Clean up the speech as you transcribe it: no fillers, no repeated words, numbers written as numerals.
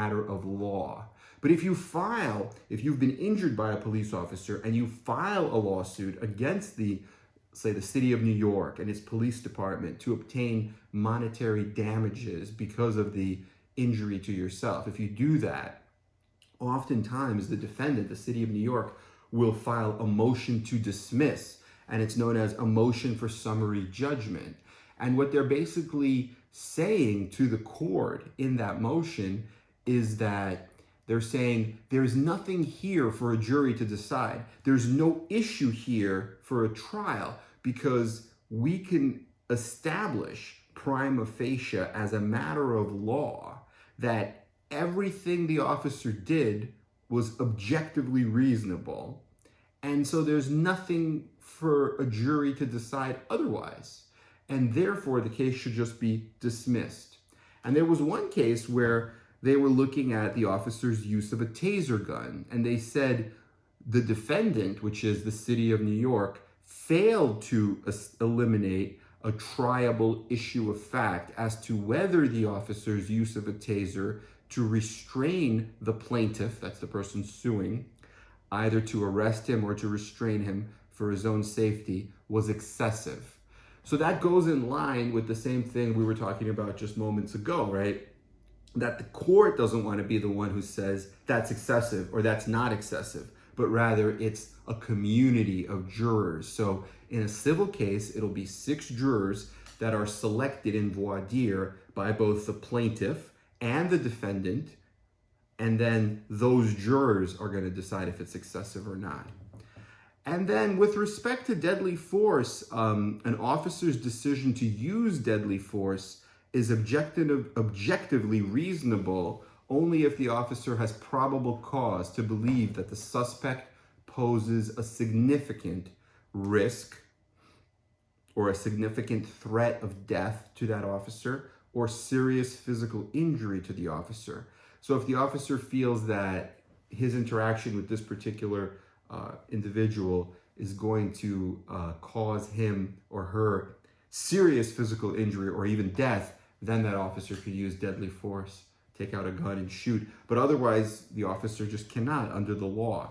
matter of law. But if you've been injured by a police officer and you file a lawsuit against say the city of New York and its police department to obtain monetary damages because of the injury to yourself, if you do that, oftentimes the defendant, the city of New York, will file a motion to dismiss, and it's known as a motion for summary judgment. And what they're basically saying to the court in that motion is that they're saying there's nothing here for a jury to decide. There's no issue here for a trial because we can establish prima facie as a matter of law that everything the officer did was objectively reasonable. And so there's nothing for a jury to decide otherwise. And therefore, the case should just be dismissed. And there was one case where they were looking at the officer's use of a taser gun. And they said the defendant, which is the city of New York, failed to eliminate a triable issue of fact as to whether the officer's use of a taser to restrain the plaintiff, that's the person suing, either to arrest him or to restrain him for his own safety, was excessive. So that goes in line with the same thing we were talking about just moments ago, right? That the court doesn't want to be the one who says that's excessive or that's not excessive, but rather it's a community of jurors. So in a civil case, it'll be 6 jurors that are selected in voir dire by both the plaintiff and the defendant, and then those jurors are going to decide if it's excessive or not. And then with respect to deadly force, an officer's decision to use deadly force is objectively reasonable only if the officer has probable cause to believe that the suspect poses a significant risk or a significant threat of death to that officer or serious physical injury to the officer. So if the officer feels that his interaction with this particular individual is going to cause him or her serious physical injury or even death, then that officer could use deadly force, take out a gun and shoot. But otherwise, the officer just cannot under the law.